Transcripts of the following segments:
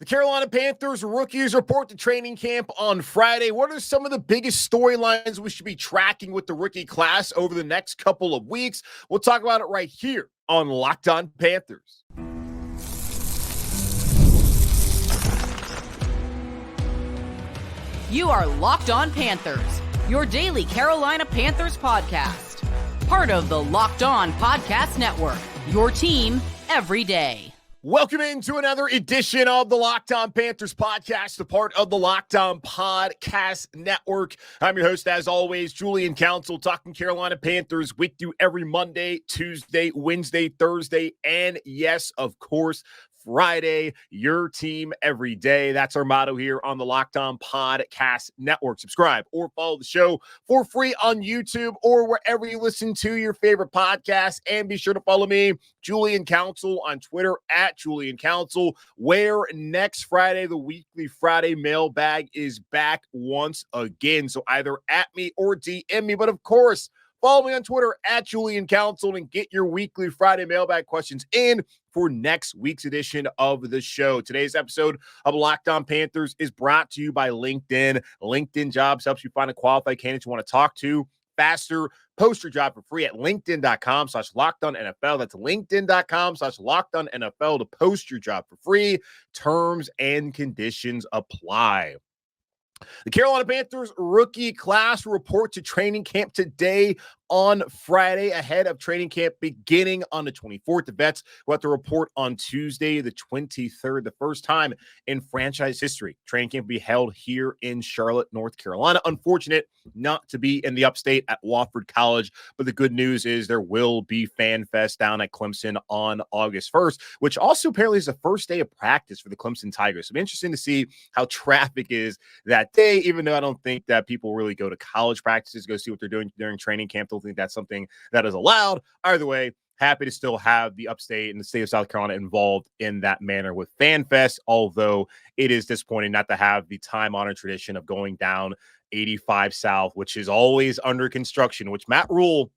The Carolina Panthers rookies report to training camp on Friday. What are some of the biggest storylines we should be tracking with the rookie class over the next couple of weeks? We'll talk about it right here on Locked On Panthers. You are Locked On Panthers, your daily Carolina Panthers podcast. Part of the Locked On Podcast Network, your team every day. Welcome into another edition of the Locked On Panthers podcast, a part of the Locked On Podcast Network. I'm your host, as always, Julian Council, talking Carolina Panthers with you every Monday, Tuesday, Wednesday, Thursday, and yes, of course, Friday, your team every day. That's our motto here on the Locked On Podcast Network. Subscribe or follow the show for free on YouTube or wherever you listen to your favorite podcasts. And be sure to follow me, Julian Council, on Twitter at Julian Council, where next Friday, the weekly Friday mailbag is back once again. So either at me or DM me, but of course, follow me on Twitter at Julian Council and get your weekly Friday mailbag questions in for next week's edition of the show. Today's episode of Locked On Panthers is brought to you by LinkedIn. LinkedIn Jobs helps you find a qualified candidate you want to talk to faster. Post your job for free at linkedin.com/LockedOnNFL. That's linkedin.com/LockedOnNFL to post your job for free. Terms and conditions apply. The Carolina Panthers rookie class will report to training camp today on Friday, ahead of training camp beginning on the 24th. The vets will have to report on Tuesday, the 23rd, the first time in franchise history. Training camp will be held here in Charlotte, North Carolina. Unfortunate not to be in the upstate at Wofford College, but the good news is there will be Fan Fest down at Clemson on August 1st, which also apparently is the first day of practice for the Clemson Tigers. So it'll be interesting to see how traffic is that day, even though I don't think that people really go to college practices, go see what they're doing during training camp. Don't think that's something that is allowed. Either way, happy to still have the upstate and the state of South Carolina involved in that manner with Fan Fest, although it is disappointing not to have the time-honored tradition of going down 85 South, which is always under construction, which Matt Rule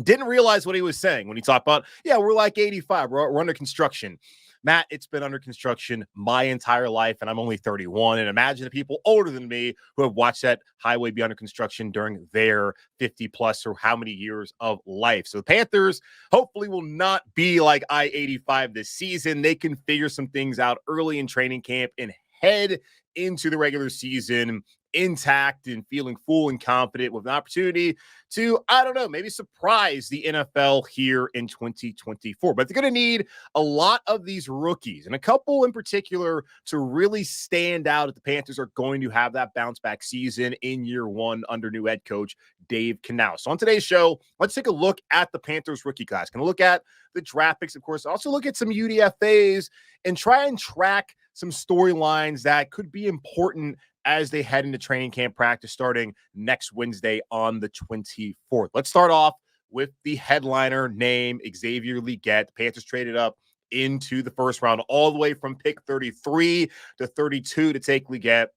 didn't realize what he was saying when he talked about, yeah, we're like 85, we're under construction. Matt, it's been under construction my entire life, and I'm only 31. And imagine the people older than me who have watched that highway be under construction during their 50-plus or how many years of life. So the Panthers hopefully will not be like I-85 this season. They can figure some things out early in training camp and head into the regular season intact and feeling full and confident with an opportunity to, I don't know, maybe surprise the NFL here in 2024. But they're going to need a lot of these rookies, and a couple in particular, to really stand out if the Panthers are going to have that bounce back season in year one under new head coach Dave Canal. So on today's show, let's take a look at the Panthers rookie class. Going to look at the draft picks, of course, also look at some UDFAs and try and track some storylines that could be important as they head into training camp practice starting next Wednesday on the 24th. Let's start off with the headliner name, Xavier Legette. The Panthers traded up into the first round all the way from pick 33 to 32 to take Legette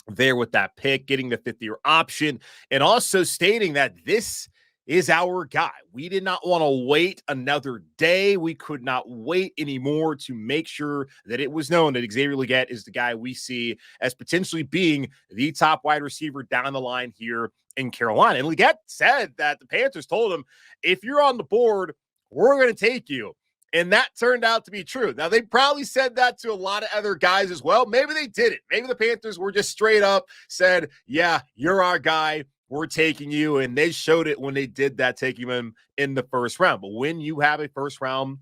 there with that pick, getting the fifth-year option, and also stating that this is our guy. We did not want to wait another day. We could not wait anymore to make sure that it was known that Xavier Legette is the guy we see as potentially being the top wide receiver down the line here in Carolina. And Legette said that the Panthers told him, if you're on the board, we're going to take you. And that turned out to be true. Now, they probably said that to a lot of other guys as well. Maybe they didn't. Maybe the Panthers were just straight up said, yeah, you're our guy. We're taking you. And they showed it when they did that, taking him in the first round. But when you have a first round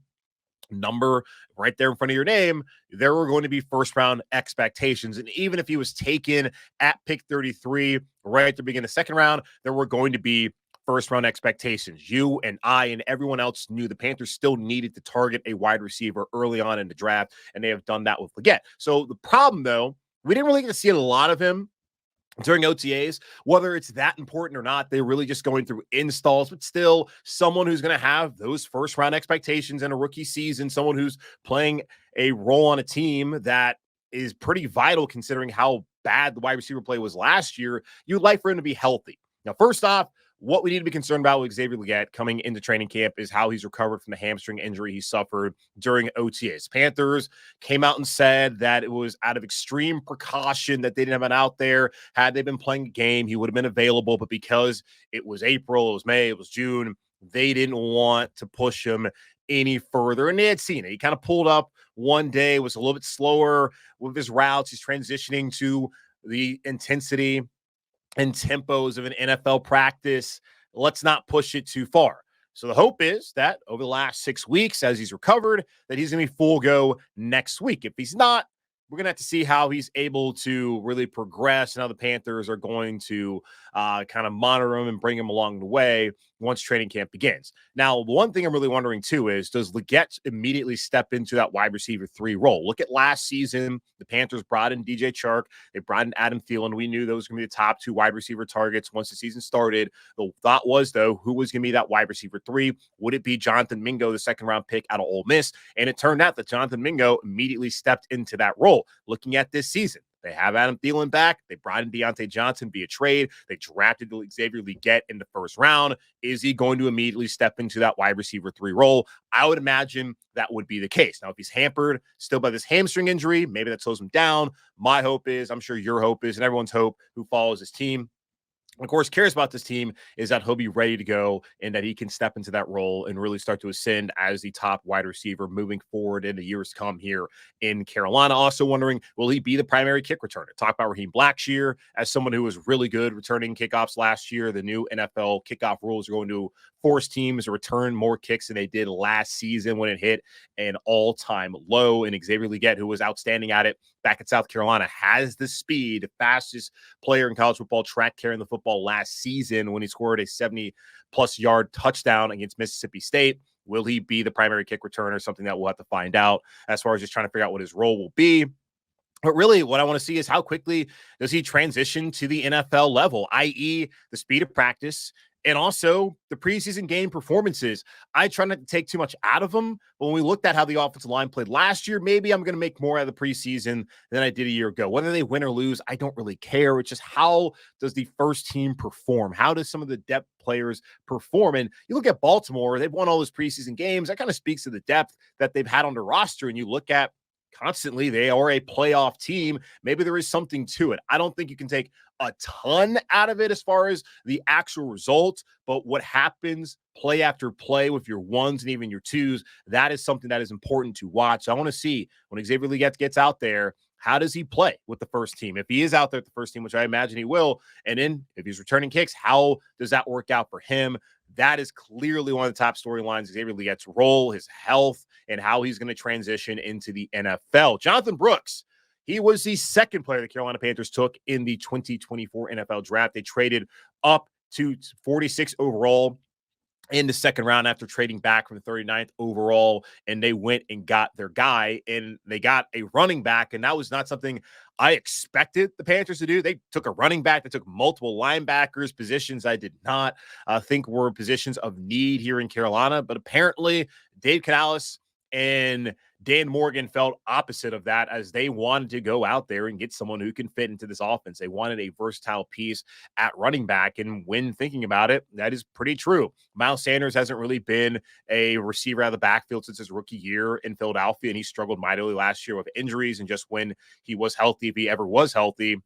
number right there in front of your name, there were going to be first round expectations. And even if he was taken at pick 33 right at the beginning of the second round, there were going to be first round expectations. You and I and everyone else knew the Panthers still needed to target a wide receiver early on in the draft, and they have done that with Legette. So the problem, though, we didn't really get to see a lot of him during OTAs. Whether it's that important or not, they're really just going through installs, but still someone who's going to have those first round expectations in a rookie season, someone who's playing a role on a team that is pretty vital considering how bad the wide receiver play was last year. You'd like for him to be healthy. Now, first off, what we need to be concerned about with Xavier Legette coming into training camp is how he's recovered from the hamstring injury he suffered during OTAs. Panthers came out and said that it was out of extreme precaution that they didn't have him out there. Had they been playing a game, he would have been available, but because it was April, it was May, it was June, they didn't want to push him any further, and they had seen it. He kind of pulled up one day, was a little bit slower with his routes. He's transitioning to the intensity and tempos of an NFL practice. Let's not push it too far. So the hope is that over the last 6 weeks, as he's recovered, that he's going to be full go next week. If he's not, we're going to have to see how he's able to really progress and how the Panthers are going to kind of monitor him and bring him along the way once training camp begins. Now, the one thing I'm really wondering too is, does Legette immediately step into that wide receiver 3 role? Look at last season. The Panthers brought in DJ Chark. They brought in Adam Thielen. We knew those were going to be the top 2 wide receiver targets once the season started. The thought was, though, who was going to be that wide receiver 3? Would it be Jonathon Mingo, the second-round pick out of Ole Miss? And it turned out that Jonathon Mingo immediately stepped into that role. Looking at this season, they have Adam Thielen back. They brought in Deontay Johnson via trade. They drafted Xavier Legette in the first round. Is he going to immediately step into that wide receiver 3 role? I would imagine that would be the case. Now, if he's hampered still by this hamstring injury, maybe that slows him down. My hope is, I'm sure your hope is, and everyone's hope who follows his team, of course, cares about this team, is that he'll be ready to go and that he can step into that role and really start to ascend as the top wide receiver moving forward in the years to come here in Carolina. Also wondering, will he be the primary kick returner? Talk about Raheem Blackshear as someone who was really good returning kickoffs last year. The new NFL kickoff rules are going to force teams to return more kicks than they did last season when it hit an all-time low. And Xavier Legette, who was outstanding at it back at South Carolina, has the speed, the fastest player in college football, track carrying the football last season when he scored a 70-plus yard touchdown against Mississippi State. Will he be the primary kick returner? Something that we'll have to find out as far as just trying to figure out what his role will be. But really, what I want to see is how quickly does he transition to the NFL level, i.e. the speed of practice, and also the preseason game performances. I try not to take too much out of them, but when we looked at how the offensive line played last year, maybe I'm going to make more out of the preseason than I did a year ago. Whether they win or lose, I don't really care. It's just, how does the first team perform? How does some of the depth players perform? And you look at Baltimore, they've won all those preseason games. That kind of speaks to the depth that they've had on their roster. And you look at constantly, they are a playoff team. Maybe there is something to it. I don't think you can take a ton out of it as far as the actual results, but what happens play after play with your ones and even your twos, that is something that is important to watch. So I want to see when Xavier Legette gets out there, how does he play with the first team? If he is out there at the first team, which I imagine he will, and then if he's returning kicks, how does that work out for him? That is clearly one of the top storylines, Xavier Legette's role, his health, and how he's going to transition into the NFL. Jonathon Brooks, he was the second player the Carolina Panthers took in the 2024 NFL draft. They traded up to 46 overall in the second round after trading back from the 39th overall, and they went and got their guy, and they got a running back, and that was not something I expected the Panthers to do. They took a running back. They took multiple linebackers, positions I did not think were positions of need here in Carolina, but apparently Dave Canales and Dan Morgan felt opposite of that, as they wanted to go out there and get someone who can fit into this offense. They wanted a versatile piece at running back. And when thinking about it, that is pretty true. Miles Sanders hasn't really been a receiver out of the backfield since his rookie year in Philadelphia, and he struggled mightily last year with injuries. And just when he was healthy, if he ever was healthy,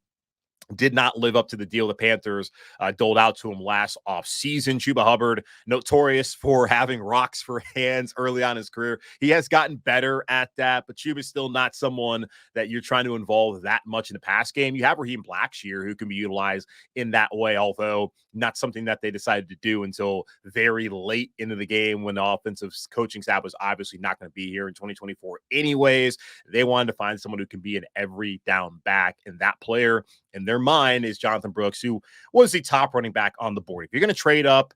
did not live up to the deal the Panthers doled out to him last offseason. Chuba Hubbard, notorious for having rocks for hands early on in his career. He has gotten better at that, but Chuba's still not someone that you're trying to involve that much in the pass game. You have Raheem Blackshear, who can be utilized in that way, although not something that they decided to do until very late into the game when the offensive coaching staff was obviously not going to be here in 2024 anyways. They wanted to find someone who can be an every down back, and that player in their mind is Jonathon Brooks, who was the top running back on the board. If you're going to trade up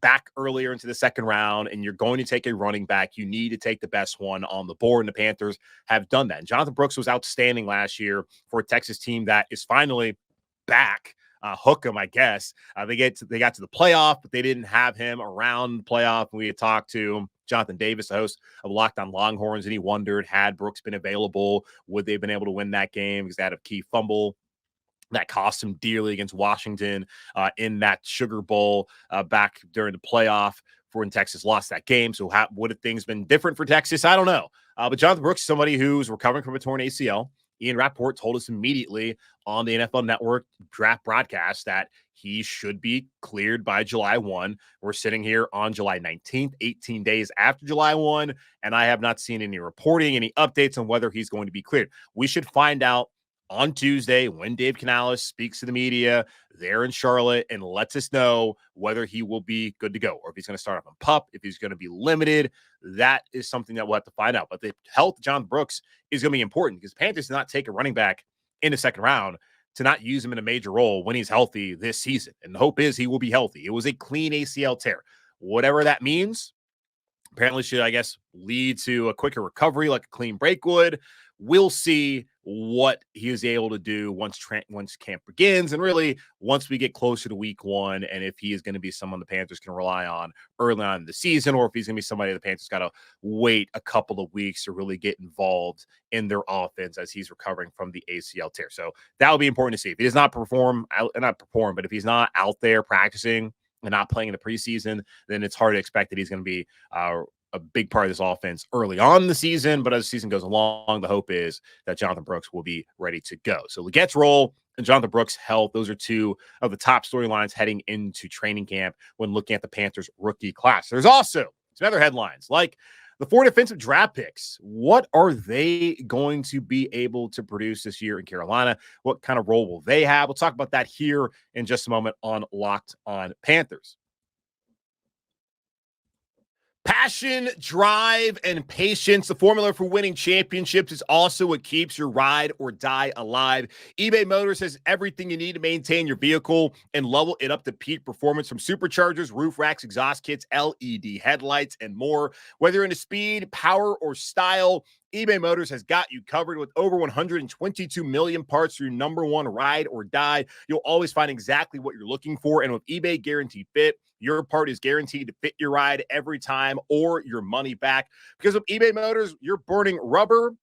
back earlier into the second round and you're going to take a running back, you need to take the best one on the board, and the Panthers have done that. And Jonathon Brooks was outstanding last year for a Texas team that is finally back. Hook him, I guess. They got to the playoff, but they didn't have him around the playoff. And we had talked to Jonathan Davis, the host of Locked On Longhorns, and he wondered, had Brooks been available, would they have been able to win that game because they had a key fumble That cost him dearly against Washington in that Sugar Bowl back during the playoff for when Texas lost that game. So would have things been different for Texas? I don't know. But Jonathon Brooks is somebody who's recovering from a torn ACL. Ian Rappaport told us immediately on the NFL Network draft broadcast that he should be cleared by July 1. We're sitting here on July 19th, 18 days after July 1, and I have not seen any reporting, any updates on whether he's going to be cleared. We should find out on Tuesday when Dave Canales speaks to the media there in Charlotte and lets us know whether he will be good to go or if he's going to start off on PUP, if he's going to be limited. That is something that we'll have to find out. But the health of Jonathon Brooks is going to be important because Panthers did not take a running back in the second round to not use him in a major role when he's healthy this season. And the hope is he will be healthy. It was a clean ACL tear. Whatever that means, apparently should, I guess, lead to a quicker recovery like a clean break would. We'll see what he is able to do once camp begins, and really once we get closer to week 1, and if he is going to be someone the Panthers can rely on early on in the season, or if he's going to be somebody the Panthers got to wait a couple of weeks to really get involved in their offense as he's recovering from the ACL tear. So that will be important to see. If he does not but if he's not out there practicing and not playing in the preseason, then it's hard to expect that he's going to be a big part of this offense early on in the season. But as the season goes along, the hope is that Jonathon Brooks will be ready to go. So Legette's role and Jonathon Brooks' health, those are two of the top storylines heading into training camp when looking at the Panthers rookie class. There's also some other headlines like the 4 defensive draft picks. What are they going to be able to produce this year in Carolina? What kind of role will they have? We'll talk about that here in just a moment on Locked on Panthers. Passion, drive, and patience. The formula for winning championships is also what keeps your ride or die alive. eBay Motors has everything you need to maintain your vehicle and level it up to peak performance, from superchargers, roof racks, exhaust kits, LED headlights, and more. Whether into speed, power, or style, eBay Motors has got you covered. With over 122 million parts for your number one ride or die, you'll always find exactly what you're looking for. And with eBay Guaranteed Fit, your part is guaranteed to fit your ride every time or your money back. Because with eBay Motors, you're burning rubber,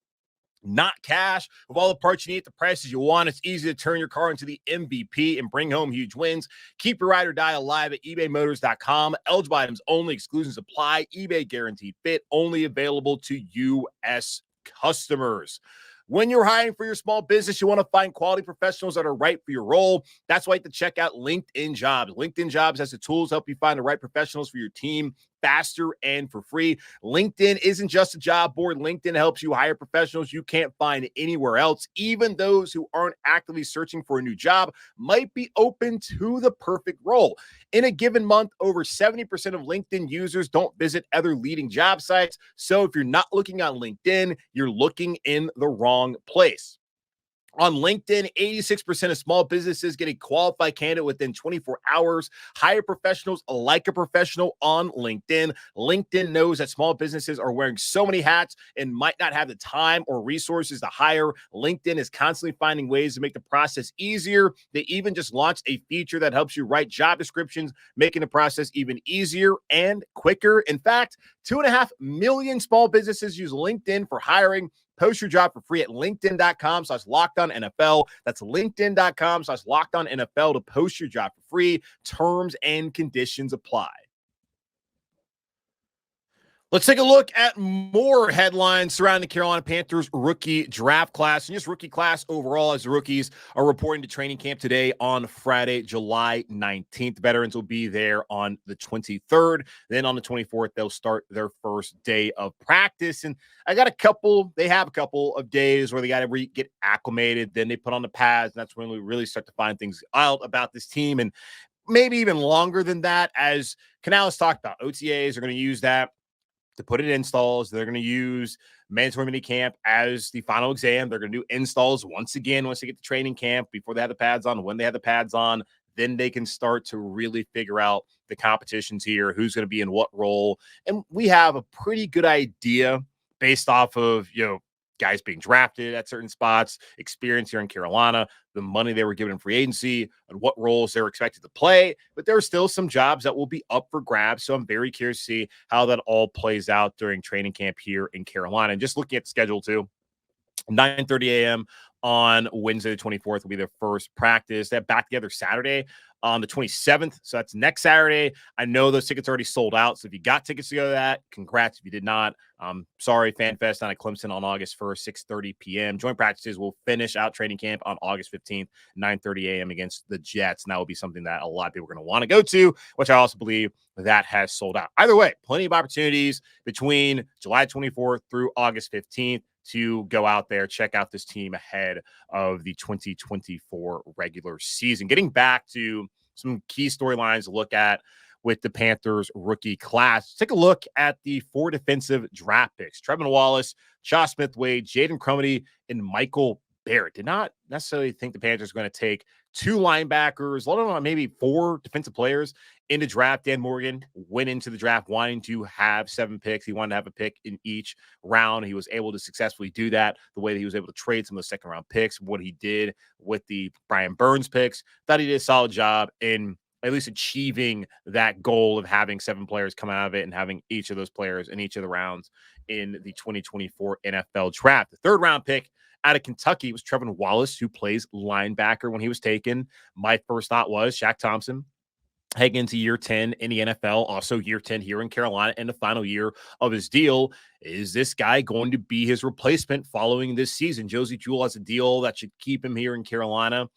not cash. With all the parts you need at the prices you want, it's easy to turn your car into the MVP and bring home huge wins. Keep your ride or die alive at ebaymotors.com. Eligible items only. Exclusions apply. eBay Guaranteed Fit, only available to U.S. customers. When you're hiring for your small business, you want to find quality professionals that are right for your role. That's why you have to check out LinkedIn Jobs. LinkedIn Jobs has the tools to help you find the right professionals for your team faster and for free. LinkedIn isn't just a job board. LinkedIn helps you hire professionals you can't find anywhere else. Even those who aren't actively searching for a new job might be open to the perfect role. In a given month, over 70% of LinkedIn users don't visit other leading job sites. So if you're not looking on LinkedIn, you're looking in the wrong place. On LinkedIn, 86% of small businesses get a qualified candidate within 24 hours. Hire professionals like a professional on LinkedIn. LinkedIn knows that small businesses are wearing so many hats and might not have the time or resources to hire. LinkedIn is constantly finding ways to make the process easier. They even just launched a feature that helps you write job descriptions, making the process even easier and quicker. In fact, 2.5 million small businesses use LinkedIn for hiring. Post your job for free at linkedin.com/LockedOnNFL. That's linkedin.com/LockedOnNFL to post your job for free. Terms and conditions apply. Let's take a look at more headlines surrounding the Carolina Panthers rookie draft class and just rookie class overall, as the rookies are reporting to training camp today on Friday, July 19th. Veterans will be there on the 23rd. Then on the 24th, they'll start their first day of practice. And they have a couple of days where they got to get acclimated. Then they put on the pads, and that's when we really start to find things out about this team. And maybe even longer than that, as Canales talked about. OTAs are going to use that to put in installs. They're going to use mandatory mini camp as the final exam. They're going to do installs once again once they get to training camp, before they have the pads on. When they have the pads on, then they can start to really figure out the competitions here, who's going to be in what role. And we have a pretty good idea based off of, guys being drafted at certain spots, experience here in Carolina, the money they were given in free agency, and what roles they're expected to play. But there are still some jobs that will be up for grabs. So I'm very curious to see how that all plays out during training camp here in Carolina. And just looking at the schedule too, 9:30 a.m. on Wednesday the 24th will be their first practice. They have back together Saturday on the 27th. So that's next Saturday. I know those tickets are already sold out. So if you got tickets to go to that, congrats. If you did not, sorry, FanFest down at Clemson on August 1st, 6:30 p.m. Joint practices will finish out training camp on August 15th, 9:30 a.m. against the Jets. And that will be something that a lot of people are going to want to go to, which I also believe that has sold out. Either way, plenty of opportunities between July 24th through August 15th to go out there, check out this team ahead of the 2024 regular season. Getting back to some key storylines to look at with the Panthers rookie class. Take a look at the 4 defensive draft picks. Trevin Wallace, Josh Smith-Wade, Jaden Crumedy, and Michael Barrett. Did not necessarily think the Panthers were going to take 2 linebackers, let alone maybe 4 defensive players in the draft. Dan Morgan went into the draft wanting to have 7 picks. He wanted to have a pick in each round. He was able to successfully do that the way that he was able to trade some of the second-round picks, what he did with the Brian Burns picks. Thought he did a solid job in at least achieving that goal of having 7 players come out of it and having each of those players in each of the rounds in the 2024 NFL draft. The 3rd-round pick out of Kentucky was Trevin Wallace, who plays linebacker when he was taken. My first thought was Shaq Thompson heading into year 10 in the NFL, also year 10 here in Carolina, and the final year of his deal. Is this guy going to be his replacement following this season? Josie Jewell has a deal that should keep him here in Carolina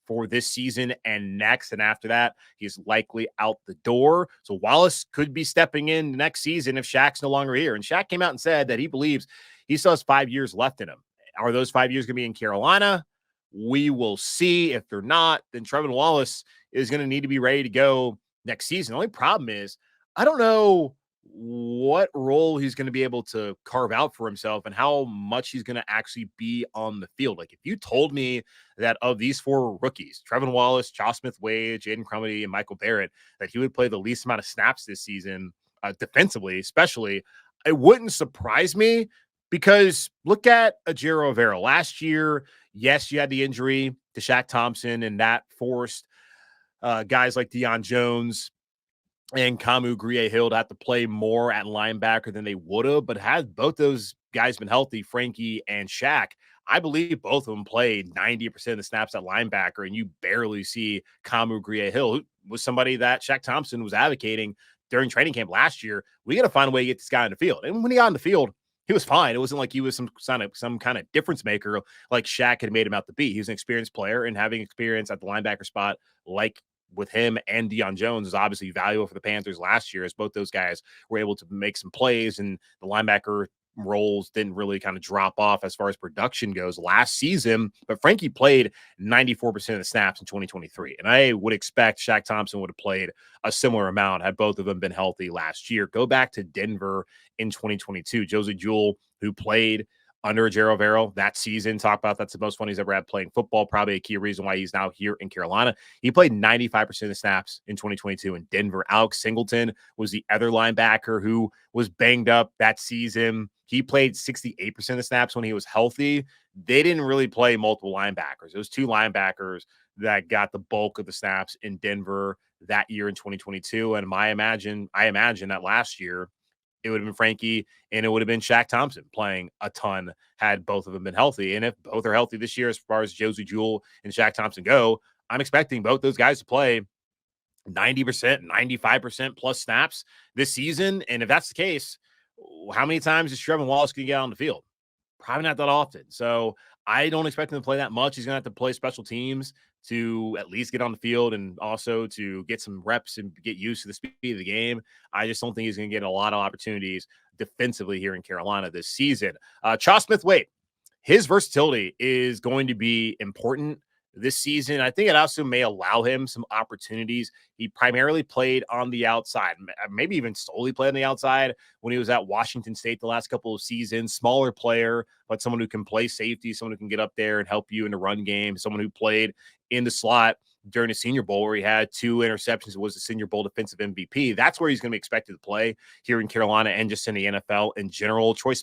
for this season and next. And after that, he's likely out the door. So Wallace could be stepping in next season if Shaq's no longer here. And Shaq came out and said that he believes he still has 5 years left in him. Are those 5 years going to be in Carolina? We will see. If they're not, then Trevin Wallace is going to need to be ready to go next season. The only problem is I don't know what role he's going to be able to carve out for himself and how much he's going to actually be on the field. Like if you told me that of these 4 rookies, Trevin Wallace, Josh Smith-Wade, Jaden Crumedy, and Michael Barrett, that he would play the least amount of snaps this season, defensively especially, it wouldn't surprise me. Because look at Ejiro Evero. Last year, yes, you had the injury to Shaq Thompson, and that forced guys like Deion Jones and Kamu Grier-Hill to have to play more at linebacker than they would have. But had both those guys been healthy, Frankie and Shaq, I believe both of them played 90% of the snaps at linebacker, and you barely see Kamu Grier-Hill, who was somebody that Shaq Thompson was advocating during training camp last year. We got to find a way to get this guy on the field. And when he got on the field, he was fine. It wasn't like he was some kind of difference maker like Shaq had made him out to be. He was an experienced player, and having experience at the linebacker spot like with him and Deion Jones is obviously valuable for the Panthers last year, as both those guys were able to make some plays, and the linebacker roles didn't really kind of drop off as far as production goes last season. But Frankie played 94% of the snaps in 2023. And I would expect Shaq Thompson would have played a similar amount had both of them been healthy last year. Go back to Denver in 2022. Josie Jewell, who played under Ejiro Evero that season, talk about that's the most fun he's ever had playing football. Probably a key reason why he's now here in Carolina. He played 95% of the snaps in 2022 in Denver. Alex Singleton was the other linebacker who was banged up that season. He played 68% of the snaps when he was healthy. They didn't really play multiple linebackers. It was 2 linebackers that got the bulk of the snaps in Denver that year in 2022. And I imagine that last year it would have been Frankie and it would have been Shaq Thompson playing a ton had both of them been healthy. And if both are healthy this year, as far as Josie Jewell and Shaq Thompson go, I'm expecting both those guys to play 90%, 95% plus snaps this season. And if that's the case, how many times is Trevin Wallace going to get on the field? Probably not that often. So I don't expect him to play that much. He's going to have to play special teams to at least get on the field and also to get some reps and get used to the speed of the game. I just don't think he's going to get a lot of opportunities defensively here in Carolina this season. Josh Smith-Wade, his versatility is going to be important this season. I think it also may allow him some opportunities. He primarily played on the outside, maybe even solely played on the outside when he was at Washington State the last couple of seasons. Smaller player, but someone who can play safety, someone who can get up there and help you in the run game, someone who played in the slot during the Senior Bowl where he had 2 interceptions and was the Senior Bowl defensive MVP. That's where he's going to be expected to play here in Carolina and just in the NFL in general. Troy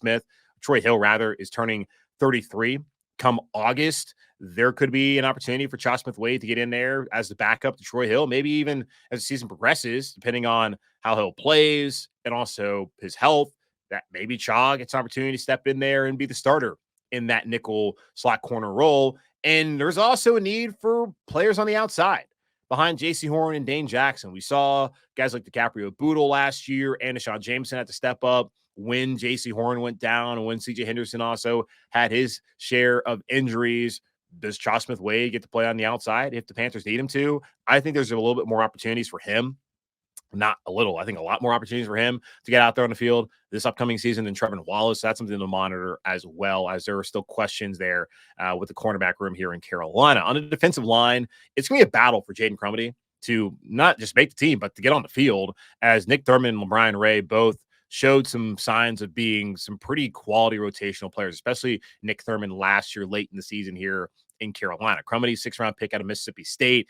Hill is turning 33 come August. There could be an opportunity for Josh Smith-Wade to get in there as the backup to Troy Hill, maybe even as the season progresses, depending on how Hill plays and also his health, that maybe Chaw gets an opportunity to step in there and be the starter in that nickel slot corner role. And there's also a need for players on the outside behind J.C. Horn and Dane Jackson. We saw guys like DiCaprio Boodle last year, and Deshaun Jameson had to step up when J.C. Horn went down and when C.J. Henderson also had his share of injuries. Does Josh Smith-Wade get to play on the outside if the Panthers need him to? I think there's a little bit more opportunities for him. Not a little. I think a lot more opportunities for him to get out there on the field this upcoming season than Trevor Wallace. That's something to monitor, as well as there are still questions there with the cornerback room here in Carolina. On the defensive line, it's going to be a battle for Jaden Crumedy to not just make the team, but to get on the field, as Nick Thurman and LeBron Ray both showed some signs of being some pretty quality rotational players, especially Nick Thurman last year late in the season here in Carolina. Crumedy, 6th-round pick out of Mississippi State.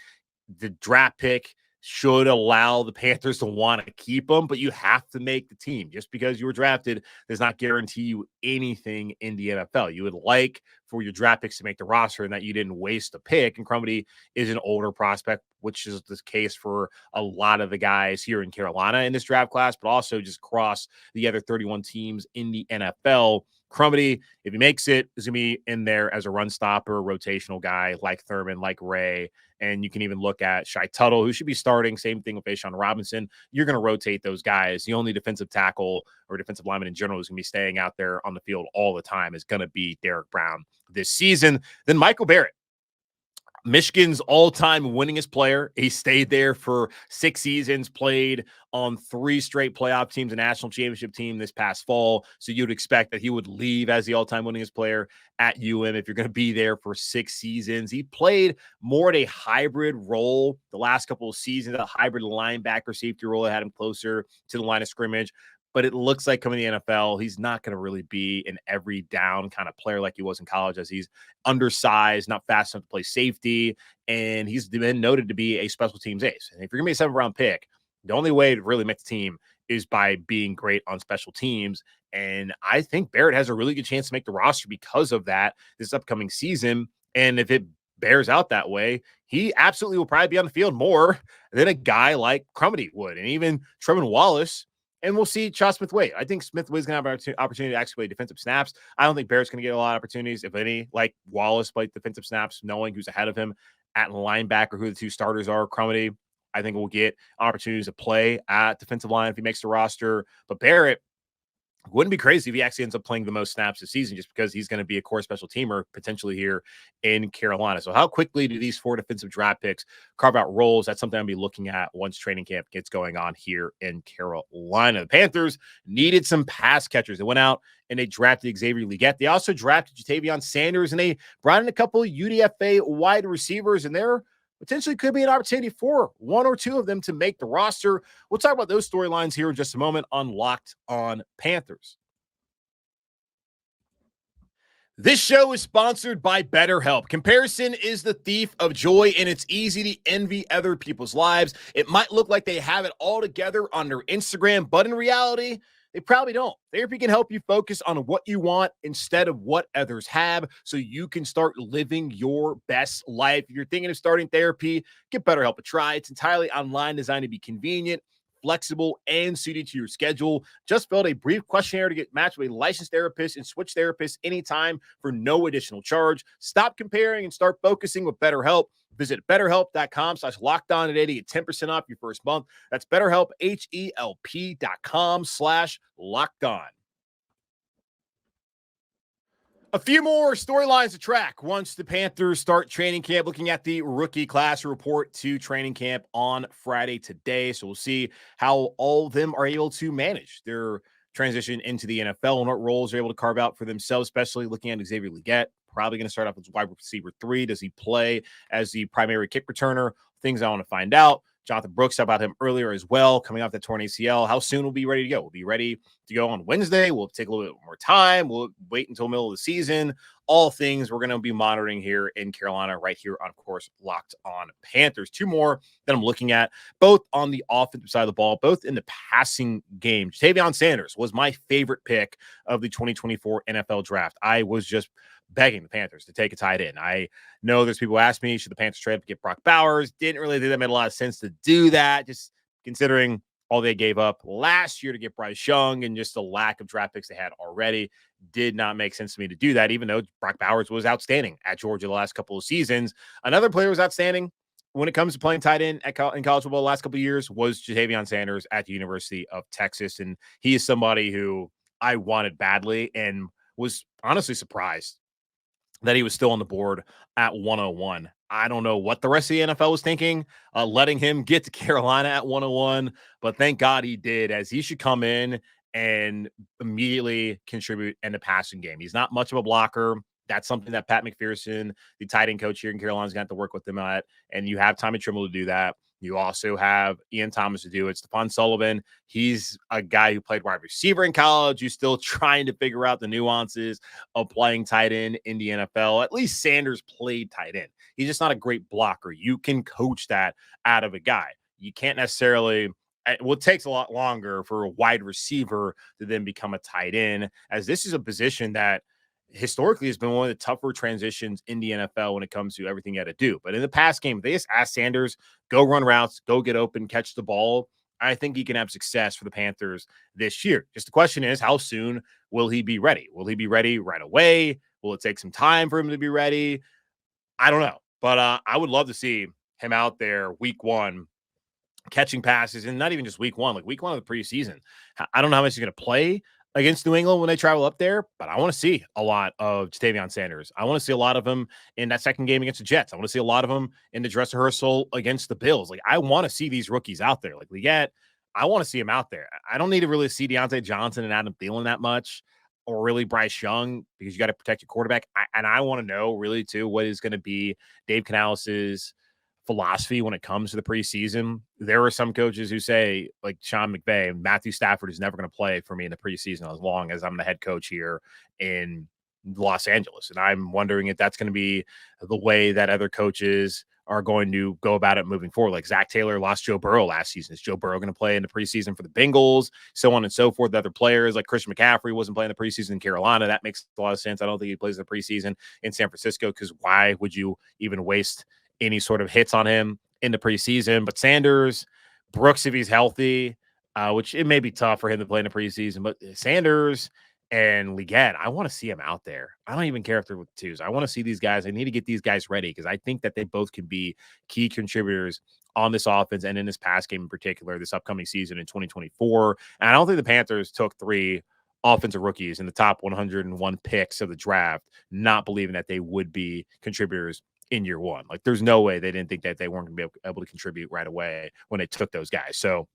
The draft pick should allow the Panthers to want to keep him, but you have to make the team. Just because you were drafted does not guarantee you anything in the NFL. You would like for your draft picks to make the roster and that you didn't waste a pick. And Crumedy is an older prospect, which is the case for a lot of the guys here in Carolina in this draft class, but also just across the other 31 teams in the NFL. Crumedy, if he makes it, is going to be in there as a run stopper, rotational guy like Thurman, like Ray. And you can even look at Shai Tuttle, who should be starting. Same thing with Ashawn Robinson. You're going to rotate those guys. The only defensive tackle or defensive lineman in general who's going to be staying out there on the field all the time is going to be Derek Brown this season. Then Michael Barrett, Michigan's all-time winningest player. He stayed there for 6 seasons, played on 3 straight playoff teams, a national championship team this past fall. So you'd expect that he would leave as the all-time winningest player at UM if you're going to be there for 6 seasons. He played more at a hybrid role the last couple of seasons, a hybrid linebacker safety role that had him closer to the line of scrimmage. But it looks like coming to the NFL, he's not going to really be an every down kind of player like he was in college, as he's undersized, not fast enough to play safety, and he's been noted to be a special teams ace. And if you're going to be a 7th-round pick, the only way to really make the team is by being great on special teams. And I think Barrett has a really good chance to make the roster because of that this upcoming season. And if it bears out that way, he absolutely will probably be on the field more than a guy like Crumedy would, and even Trevor Wallace. And we'll see Josh Smith-Wade. I think Smith-Wade's going to have an opportunity to actually play defensive snaps. I don't think Barrett's going to get a lot of opportunities, if any, like Wallace played defensive snaps, knowing who's ahead of him at linebacker, who the 2 starters are. Crumedy, I think, will get opportunities to play at defensive line if he makes the roster. But Barrett, wouldn't be crazy if he actually ends up playing the most snaps this season, just because he's going to be a core special teamer potentially here in Carolina. So how quickly do these 4 defensive draft picks carve out roles? That's something I'll be looking at once training camp gets going on here in Carolina. The Panthers needed some pass catchers. They went out and they drafted Xavier Legette. They also drafted Jonathon Sanders, and they brought in a couple of UDFA wide receivers, and they're potentially could be an opportunity for 1 or 2 of them to make the roster. We'll talk about those storylines here in just a moment on Locked On Panthers. This show is sponsored by BetterHelp. Comparison is the thief of joy, and it's easy to envy other people's lives. It might look like they have it all together on their Instagram, but in reality, they probably don't. Therapy can help you focus on what you want instead of what others have, so you can start living your best life. If you're thinking of starting therapy, give BetterHelp a try. It's entirely online, designed to be convenient, flexible, and suited to your schedule. Just fill out a brief questionnaire to get matched with a licensed therapist and switch therapists anytime for no additional charge. Stop comparing and start focusing with BetterHelp. Visit BetterHelp.com/LockedOn today to get 10% off your first month. That's BetterHelp, HELP.com/LockedOn. A few more storylines to track once the Panthers start training camp, looking at the rookie class report to training camp on Friday today. So we'll see how all of them are able to manage their transition into the NFL and what roles they're able to carve out for themselves, especially looking at Xavier Legette. Probably going to start off as wide receiver 3. Does he play as the primary kick returner? Things I want to find out. Jonathon Brooks, about him earlier as well, coming off that torn ACL. How soon will be ready to go? We'll be ready to go on Wednesday. We'll take a little bit more time. We'll wait until the middle of the season. All things we're going to be monitoring here in Carolina, right here on, of course, Locked On Panthers. 2 more that I'm looking at, both on the offensive side of the ball, both in the passing game. Jonathon Sanders was my favorite pick of the 2024 NFL draft. I was just begging the Panthers to take a tight end. I know there's people who ask me, should the Panthers trade up to get Brock Bowers? Didn't really think that made a lot of sense to do that, just considering all they gave up last year to get Bryce Young and just the lack of draft picks they had already. did not make sense to me to do that, even though Brock Bowers was outstanding at Georgia the last couple of seasons. Another player was outstanding when it comes to playing tight end in college football the last couple of years was Jonathon Sanders at the University of Texas. And he is somebody who I wanted badly and was honestly surprised that he was still on the board at 101. I don't know what the rest of the NFL was thinking, letting him get to Carolina at 101, but thank God he did, as he should come in and immediately contribute in the passing game. He's not much of a blocker. That's something that Pat McPherson, the tight end coach here in Carolina, is going to have to work with them at. And you have Tommy Trimble to do that. You also have Ian Thomas to do it. Stephon Sullivan, he's a guy who played wide receiver in college, who's still trying to figure out the nuances of playing tight end in the NFL. At least Sanders played tight end. He's just not a great blocker. You can coach that out of a guy. You can't necessarily – well, it takes a lot longer for a wide receiver to then become a tight end, as this is a position that historically has been one of the tougher transitions in the NFL when it comes to everything you got to do. But in the past game, they just asked Sanders, go run routes, go get open, catch the ball. I think he can have success for the Panthers this year. Just the question is, how soon will he be ready? Will he be ready right away? Will it take some time for him to be ready? I don't know. But I would love to see him out there week one, catching passes, and not even just week one, like week one of the preseason. I don't know how much he's going to play against New England when they travel up there, but I want to see a lot of Jonathon Sanders. I want to see a lot of him in that second game against the Jets. I want to see a lot of him in the dress rehearsal against the Bills. Like, I want to see these rookies out there. Like Legette, I want to see him out there. I don't need to really see Deontay Johnson and Adam Thielen that much, or really Bryce Young, because you got to protect your quarterback. And I want to know really too what is going to be Dave Canales' philosophy when it comes to the preseason. There are some coaches who say, like Sean McVay, Matthew Stafford is never going to play for me in the preseason as long as I'm the head coach here in Los Angeles. And I'm wondering if that's going to be the way that other coaches are going to go about it moving forward. Like Zach Taylor lost Joe Burrow last season. Is Joe Burrow going to play in the preseason for the Bengals? So on and so forth. The other players like Christian McCaffrey wasn't playing the preseason in Carolina. That makes a lot of sense. I don't think he plays the preseason in San Francisco, because why would you even waste any sort of hits on him in the preseason? But Sanders, Brooks, if he's healthy, which it may be tough for him to play in the preseason, but Sanders and Legette, I want to see him out there. I don't even care if they're with twos. I want to see these guys. I need to get these guys ready, because I think that they both can be key contributors on this offense and in this pass game in particular this upcoming season in 2024. And I don't think the Panthers took 3 offensive rookies in the top 101 picks of the draft, not believing that they would be contributors in year one. Like, there's no way they didn't think that they weren't going to be able to contribute right away when they took those guys. So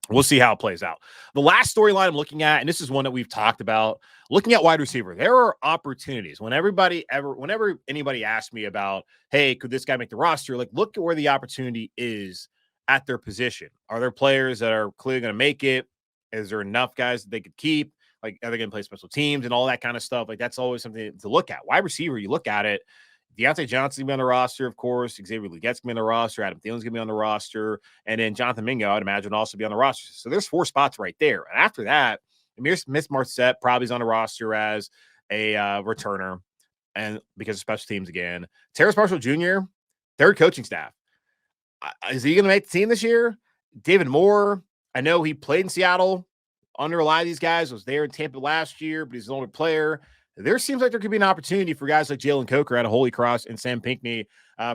we'll see how it plays out. The last storyline I'm looking at, and this is one that we've talked about, looking at wide receiver, there are opportunities. Whenever anybody asks me about, hey, could this guy make the roster? Like, look at where the opportunity is at their position. Are there players that are clearly going to make it? Is there enough guys that they could keep? Like, are they going to play special teams and all that kind of stuff? Like, that's always something to look at. Wide receiver, you look at it, Deontay Johnson's going to be on the roster, of course. Xavier Legette's going to be on the roster. Adam Thielen's going to be on the roster. And then Jonathan Mingo, I'd imagine, will also be on the roster. So there's 4 spots right there. And after that, Amir Smith-Marset probably is on the roster as a returner, and because of special teams again. Terrace Marshall Jr., 3rd coaching staff. Is he going to make the team this year? David Moore, I know he played in Seattle under a lot of these guys, was there in Tampa last year, but he's an older player. There seems like there could be an opportunity for guys like Jalen Coker out of Holy Cross and Sam Pinckney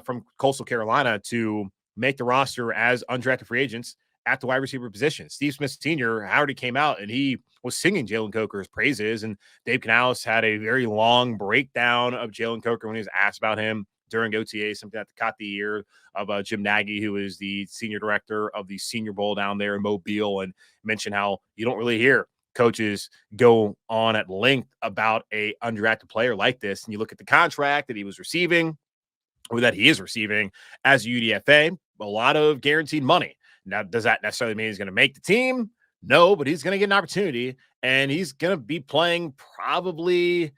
from Coastal Carolina to make the roster as undrafted free agents at the wide receiver position. Steve Smith Sr. already came out and he was singing Jalen Coker's praises, and Dave Canales had a very long breakdown of Jalen Coker when he was asked about him during OTA, something that caught the ear of Jim Nagy, who is the senior director of the Senior Bowl down there in Mobile, and mentioned how you don't really hear coaches go on at length about a undrafted player like this. And you look at the contract that he was receiving, or that he is receiving as a UDFA, a lot of guaranteed money. Now, does that necessarily mean he's going to make the team? No, but he's going to get an opportunity, and he's going to be playing probably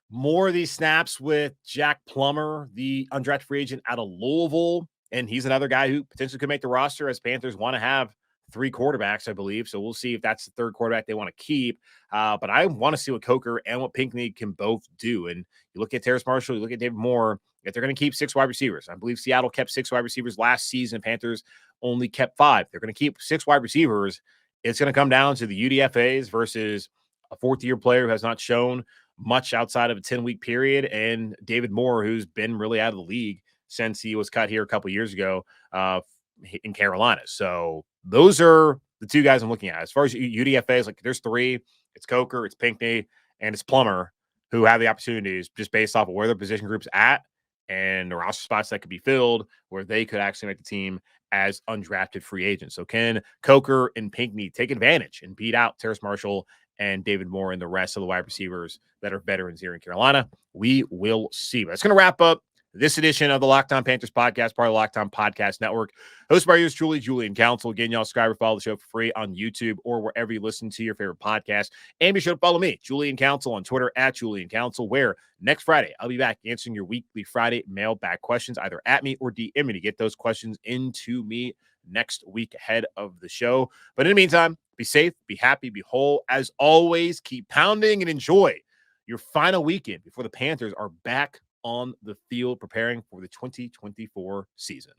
more of these snaps with Jack Plummer, the undrafted free agent out of Louisville. And he's another guy who potentially could make the roster, as Panthers want to have 3 quarterbacks, I believe. So we'll see if that's the 3rd quarterback they want to keep. But I want to see what Coker and what Pinckney can both do. And you look at Terrace Marshall, you look at David Moore, if they're going to keep 6 wide receivers. I believe Seattle kept 6 wide receivers last season. Panthers only kept 5. They're going to keep 6 wide receivers. It's going to come down to the UDFAs versus a fourth-year player who has not shown much outside of a 10-week period, and David Moore, who's been really out of the league since he was cut here a couple years ago in Carolina. So those are the two guys I'm looking at. As far as UDFAs, like there's three. It's Coker, it's Pinckney, and it's Plummer, who have the opportunities just based off of where their position group's at and the roster spots that could be filled where they could actually make the team as undrafted free agents. So can Coker and Pinckney take advantage and beat out Terrace Marshall and David Moore and the rest of the wide receivers that are veterans here in Carolina? We will see. But that's going to wrap up this edition of the Locked On Panthers podcast, part of the Locked On Podcast Network. Hosted by yours truly, Julian Council. Again, y'all subscribe or follow the show for free on YouTube or wherever you listen to your favorite podcast. And be sure to follow me, Julian Council, on Twitter at Julian Council, where next Friday I'll be back answering your weekly Friday mailbag questions, either at me or DM me to get those questions into me next week ahead of the show. But in the meantime, be safe, be happy, be whole. As always, keep pounding and enjoy your final weekend before the Panthers are back on the field preparing for the 2024 season.